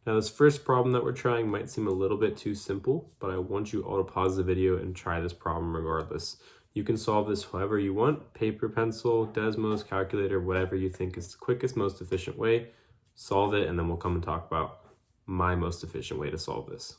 Now this first problem that we're trying might seem a little bit too simple, but I want you all to pause the video and try this problem regardless. You can solve this however you want, paper, pencil, Desmos, calculator, whatever you think is the quickest, most efficient way. Solve it, and then we'll come and talk about my most efficient way to solve this.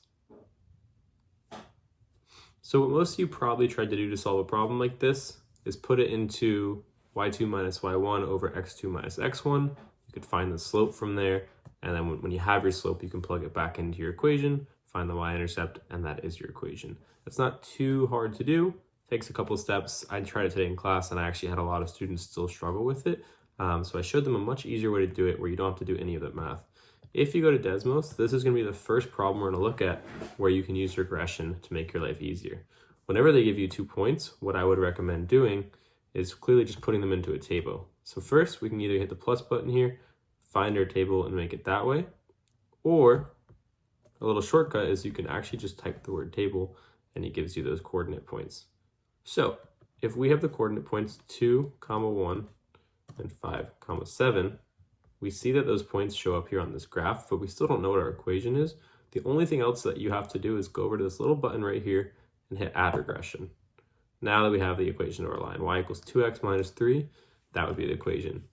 So what most of you probably tried to do to solve a problem like this is put it into y2 minus y1 over x2 minus x1. You could find the slope from there, and then when you have your slope, you can plug it back into your equation, find the y-intercept, and that is your equation. It's not too hard to do. It takes a couple of steps. I tried it today in class, and I actually had a lot of students still struggle with it. So I showed them a much easier way to do it where you don't have to do any of that math. If you go to Desmos, this is going to be the first problem we're going to look at where you can use regression to make your life easier. Whenever they give you 2 points, what I would recommend doing is clearly just putting them into a table. So first, we can either hit the plus button here, find our table and make it that way, or a little shortcut is you can actually just type the word table and it gives you those coordinate points. So if we have the coordinate points 2, 1, and 5, 7, we see that those points show up here on this graph, but we still don't know what our equation is. The only thing else that you have to do is go over to this little button right here and hit add regression. Now that we have the equation of our line, y equals 2x minus 3, that would be the equation.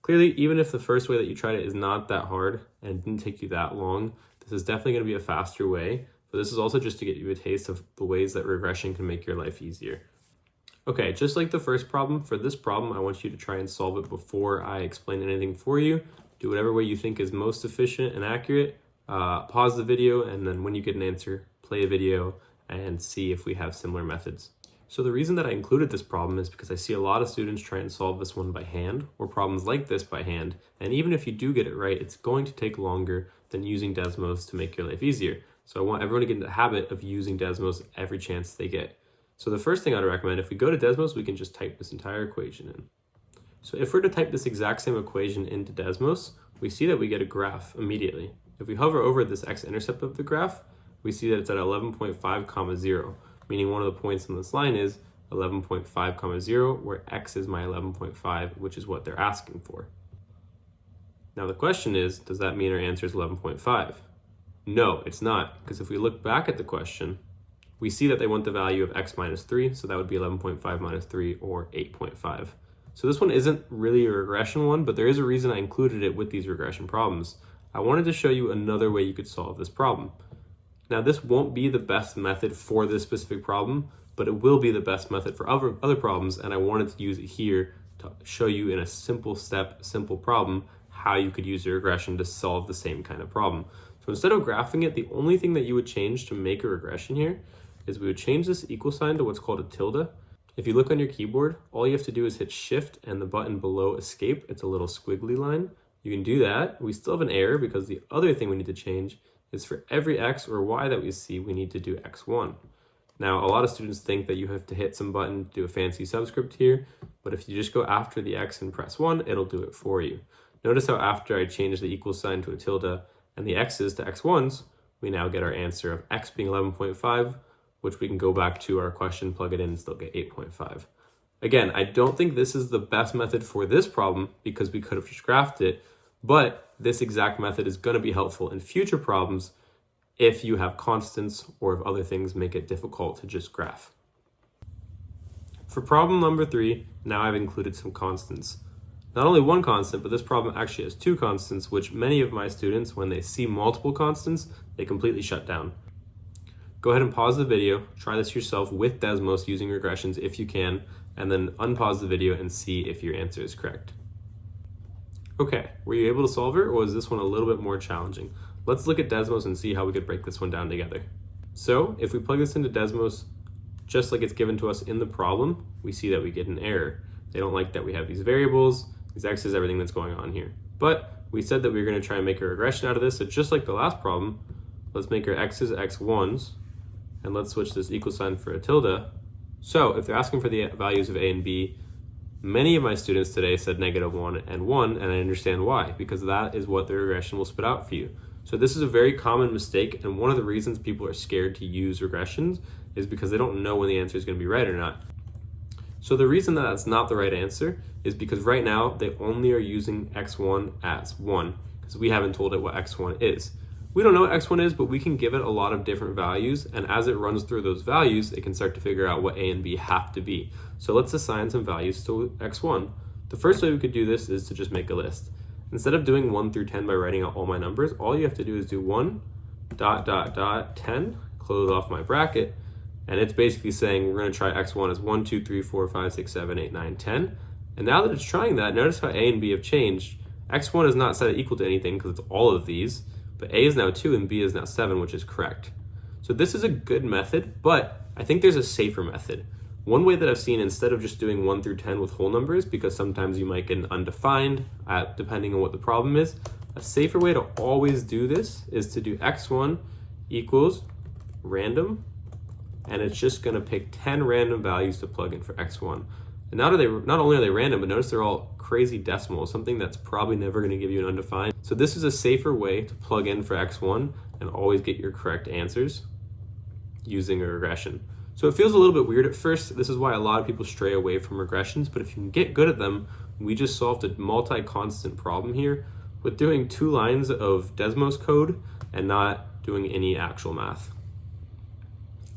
Clearly, even if the first way that you tried it is not that hard and didn't take you that long, this is definitely going to be a faster way, but this is also just to get you a taste of the ways that regression can make your life easier. Okay, just like the first problem, for this problem, I want you to try and solve it before I explain anything for you. Do whatever way you think is most efficient and accurate. Pause the video, and then when you get an answer, play a video and see if we have similar methods. So the reason that I included this problem is because I see a lot of students try and solve this one by hand, or problems like this by hand, and even if you do get it right, it's going to take longer than using Desmos to make your life easier. So I want everyone to get into the habit of using Desmos every chance they get. So the first thing I'd recommend, if we go to Desmos, we can just type this entire equation in. So if we're to type this exact same equation into Desmos, we see that we get a graph immediately. If we hover over this x-intercept of the graph, we see that it's at 11.5, 0, meaning one of the points on this line is 11.5, 0, where x is my 11.5, which is what they're asking for. Now the question is, does that mean our answer is 11.5? No, it's not, because if we look back at the question, we see that they want the value of x minus 3, so that would be 11.5 minus 3, or 8.5. So this one isn't really a regression one, but there is a reason I included it with these regression problems. I wanted to show you another way you could solve this problem. Now this won't be the best method for this specific problem, but it will be the best method for other problems, and I wanted to use it here to show you in a simple step, simple problem, how you could use a regression to solve the same kind of problem. So instead of graphing it, the only thing that you would change to make a regression here is we would change this equal sign to what's called a tilde. If you look on your keyboard, all you have to do is hit shift and the button below escape. It's a little squiggly line. You can do that. We still have an error because the other thing we need to change is for every x or y that we see, we need to do x1. Now, a lot of students think that you have to hit some button to do a fancy subscript here, but if you just go after the x and press 1, it'll do it for you. Notice how after I change the equal sign to a tilde and the x's to x1s, we now get our answer of x being 11.5, which we can go back to our question, plug it in, and still get 8.5. Again, I don't think this is the best method for this problem because we could have just graphed it, but this exact method is going to be helpful in future problems if you have constants or if other things make it difficult to just graph. For problem number 3, now I've included some constants. Not only one constant, but this problem actually has 2 constants, which many of my students, when they see multiple constants, they completely shut down. Go ahead and pause the video, try this yourself with Desmos using regressions if you can, and then unpause the video and see if your answer is correct. Okay, were you able to solve it, or was this one a little bit more challenging? Let's look at Desmos and see how we could break this one down together. So if we plug this into Desmos, just like it's given to us in the problem, we see that we get an error. They don't like that we have these variables, these x's, everything that's going on here. But we said that we were going to try and make a regression out of this, so just like the last problem, let's make our x's x1s, and let's switch this equal sign for a tilde. So if they're asking for the values of a and b, many of my students today said -1 and 1, and I understand why, because that is what the regression will spit out for you. So this is a very common mistake, and one of the reasons people are scared to use regressions is because they don't know when the answer is going to be right or not. So the reason that that's not the right answer is because right now they only are using x1 as 1, because we haven't told it what x1 is. We don't know what x1 is, but we can give it a lot of different values, and as it runs through those values, it can start to figure out what a and b have to be. So let's assign some values to x1. The first way we could do this is to just make a list. Instead of doing 1 through 10 by writing out all my numbers, all you have to do is do 1, ... 10, close off my bracket, and it's basically saying we're going to try x1 as 1, 2, 3, 4, 5, 6, 7, 8, 9, 10. And now that it's trying that, notice how a and b have changed. x1 is not set equal to anything because it's all of these, but a is now 2 and b is now 7, which is correct. So this is a good method, but I think there's a safer method. One way that I've seen, instead of just doing 1 through 10 with whole numbers, because sometimes you might get an undefined depending on what the problem is, a safer way to always do this is to do x1 equals random, and it's just going to pick 10 random values to plug in for x1. And not only are they random, but notice they're all crazy decimals, something that's probably never going to give you an undefined. So this is a safer way to plug in for x1 and always get your correct answers using a regression. So it feels a little bit weird at first. This is why a lot of people stray away from regressions, but if you can get good at them, we just solved a multi-constant problem here with doing 2 lines of Desmos code and not doing any actual math.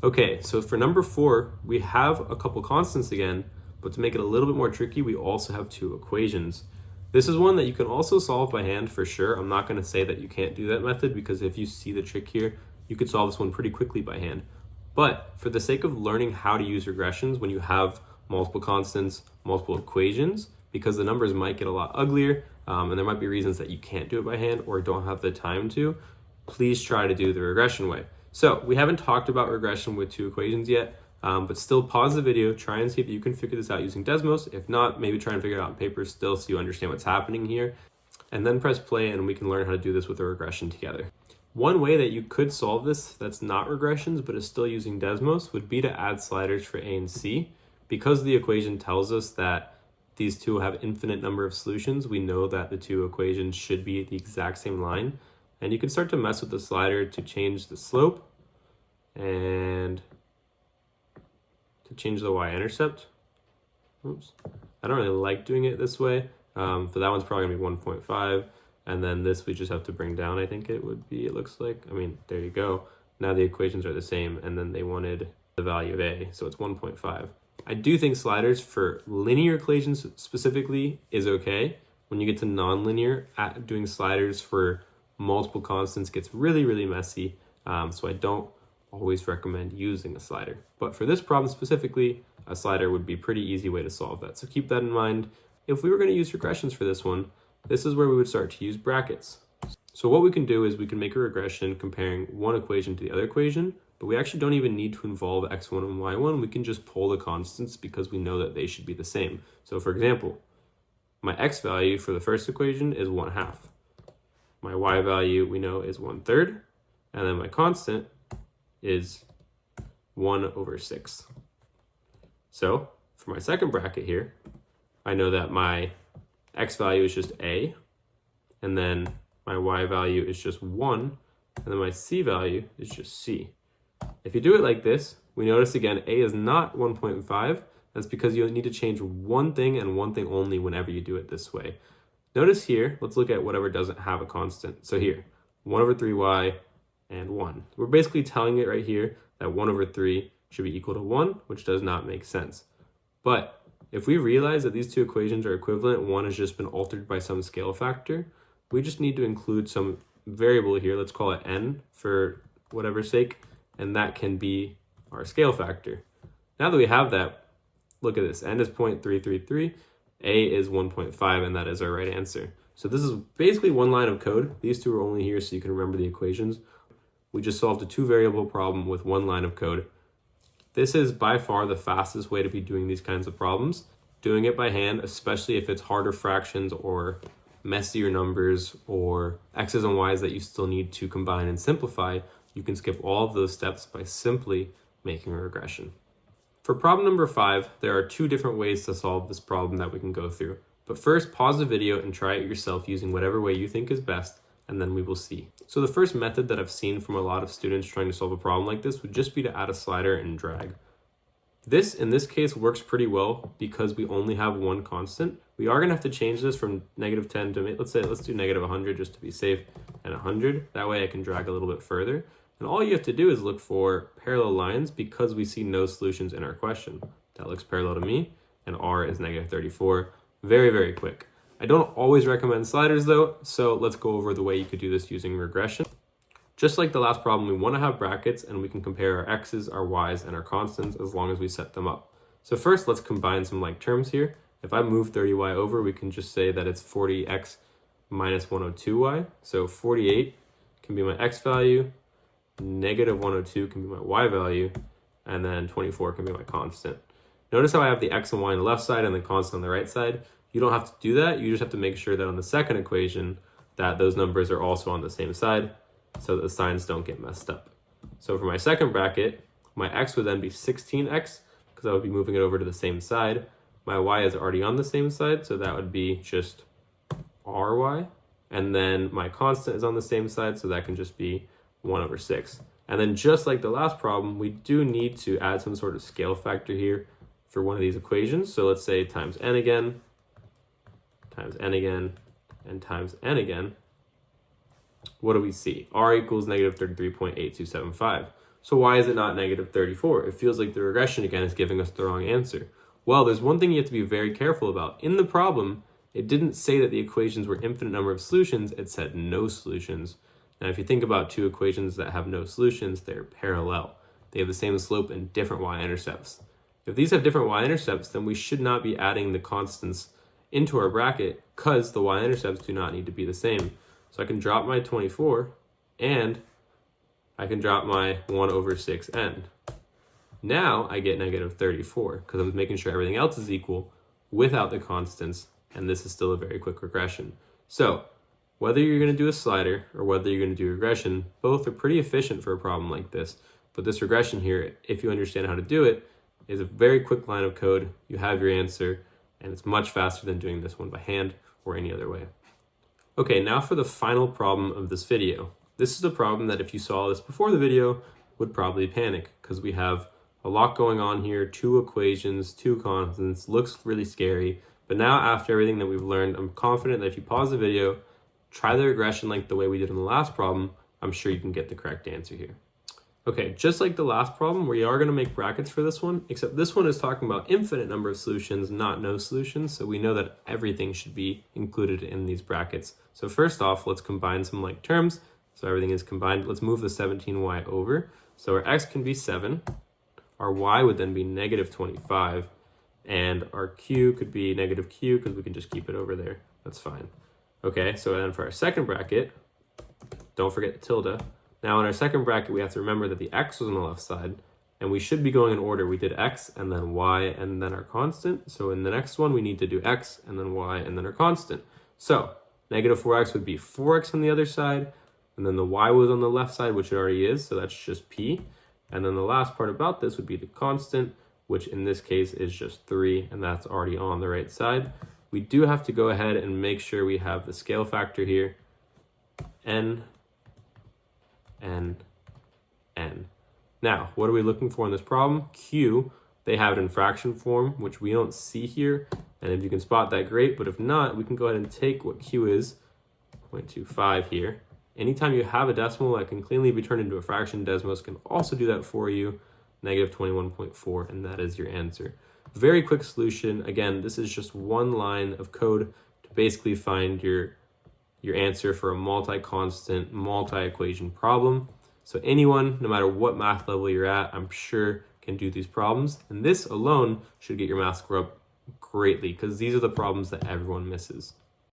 Okay, so for number 4, we have a couple constants again, but to make it a little bit more tricky, we also have 2 equations. This is one that you can also solve by hand for sure. I'm not going to say that you can't do that method, because if you see the trick here, you could solve this one pretty quickly by hand. But for the sake of learning how to use regressions when you have multiple constants, multiple equations, because the numbers might get a lot uglier, and there might be reasons that you can't do it by hand or don't have the time to, please try to do the regression way. So we haven't talked about regression with 2 equations yet, but still pause the video, try and see if you can figure this out using Desmos. If not, maybe try and figure it out on paper still so you understand what's happening here, and then press play and we can learn how to do this with a regression together. One way that you could solve this that's not regressions but is still using Desmos would be to add sliders for a and c. Because the equation tells us that these two have infinite number of solutions, we know that the 2 equations should be the exact same line. And you can start to mess with the slider to change the slope and to change the y-intercept. Oops. I don't really like doing it this way. For that one's probably gonna be 1.5. And then this we just have to bring down, I think it would be, it looks like. I mean, there you go. Now the equations are the same, and then they wanted the value of a, so it's 1.5. I do think sliders for linear equations specifically is okay. When you get to nonlinear, doing sliders for multiple constants gets really, really messy. So I don't always recommend using a slider. But for this problem specifically, a slider would be a pretty easy way to solve that. So keep that in mind. If we were going to use regressions for this one, this is where we would start to use brackets. So what we can do is we can make a regression comparing one equation to the other equation, but we actually don't even need to involve x1 and y1. We can just pull the constants because we know that they should be the same. So for example, my x value for the first equation is 1/2. My y value we know is 1/3, and then my constant is 1/6. So for my second bracket here, I know that my x value is just a, and then my y value is just 1, and then my c value is just c. If you do it like this, we notice again a is not 1.5. That's because you need to change one thing and one thing only whenever you do it this way. Notice here, let's look at whatever doesn't have a constant. So here, 1/3y and 1. We're basically telling it right here that 1/3 should be equal to 1, which does not make sense. But if we realize that these 2 equations are equivalent, one has just been altered by some scale factor, we just need to include some variable here, let's call it n for whatever's sake, and that can be our scale factor. Now that we have that, look at this, n is 0.333, a is 1.5, and that is our right answer. So this is basically one line of code. These 2 are only here so you can remember the equations. We just solved a 2-variable problem with one line of code. This is by far the fastest way to be doing these kinds of problems. Doing it by hand, especially if it's harder fractions or messier numbers or x's and y's that you still need to combine and simplify, you can skip all of those steps by simply making a regression. For problem number 5, there are 2 different ways to solve this problem that we can go through. But first, pause the video and try it yourself using whatever way you think is best, and then we will see. So the first method that I've seen from a lot of students trying to solve a problem like this would just be to add a slider and drag. This, in this case, works pretty well because we only have one constant. We are going to have to change this from -10 to, let's do -100 just to be safe, and 100. That way I can drag a little bit further. And all you have to do is look for parallel lines because we see no solutions in our question. That looks parallel to me, and r is -34. Very, very quick. I don't always recommend sliders though, so let's go over the way you could do this using regression. Just like the last problem, we want to have brackets and we can compare our x's, our y's, and our constants as long as we set them up. So first, let's combine some like terms here. If I move 30y over, we can just say that it's 40x minus 102y. So 48 can be my x value, -102 can be my y value, and then 24 can be my constant. Notice how I have the x and y on the left side and the constant on the right side. You don't have to do that. You just have to make sure that on the second equation that those numbers are also on the same side so that the signs don't get messed up. So for my second bracket, my x would then be 16x because I would be moving it over to the same side. My y is already on the same side, so that would be just ry. And then my constant is on the same side, so that can just be 1/6. And then just like the last problem, we do need to add some sort of scale factor here for one of these equations. So let's say times n again, times n again, and times n again. What do we see? R equals -33.8275. So why is it not -34? It feels like the regression again is giving us the wrong answer. Well, there's one thing you have to be very careful about. In the problem, it didn't say that the equations were infinite number of solutions, it said no solutions. Now, if you think about two equations that have no solutions, they're parallel. They have the same slope and different y-intercepts. If these have different y-intercepts, then we should not be adding the constants into our bracket because the y-intercepts do not need to be the same. So I can drop my 24 and I can drop my 1/6n. Now I get -34 because I'm making sure everything else is equal without the constants, and this is still a very quick regression. So whether you're going to do a slider or whether you're going to do regression, both are pretty efficient for a problem like this. But this regression here, if you understand how to do it, is a very quick line of code. You have your answer, and it's much faster than doing this one by hand or any other way. Okay, now for the final problem of this video. This is a problem that if you saw this before the video, would probably panic because we have a lot going on here, 2 equations, 2 constants, looks really scary. But now after everything that we've learned, I'm confident that if you pause the video, try the regression like the way we did in the last problem, I'm sure you can get the correct answer here. Okay, just like the last problem, we are going to make brackets for this one, except this one is talking about infinite number of solutions, not no solutions. So we know that everything should be included in these brackets. So first off, let's combine some like terms. So everything is combined. Let's move the 17y over. So our x can be 7. Our y would then be -25. And our q could be -q because we can just keep it over there. That's fine. Okay, so then for our second bracket, don't forget the tilde. Now in our second bracket, we have to remember that the x was on the left side, and we should be going in order. We did x and then y and then our constant. So in the next one, we need to do x and then y and then our constant. So -4x would be 4x on the other side, and then the y was on the left side, which it already is, so that's just p. And then the last part about this would be the constant, which in this case is just 3, and that's already on the right side. We do have to go ahead and make sure we have the scale factor here, n, n, n. Now, what are we looking for in this problem? Q, they have it in fraction form, which we don't see here, and if you can spot that, great, but if not, we can go ahead and take what Q is, 0.25 here. Anytime you have a decimal that can cleanly be turned into a fraction, Desmos can also do that for you, -21.4, and that is your answer. Very quick solution. Again, this is just one line of code to basically find your answer for a multi-constant, multi-equation problem. So anyone, no matter what math level you're at, I'm sure can do these problems. And this alone should get your math score up greatly because these are the problems that everyone misses.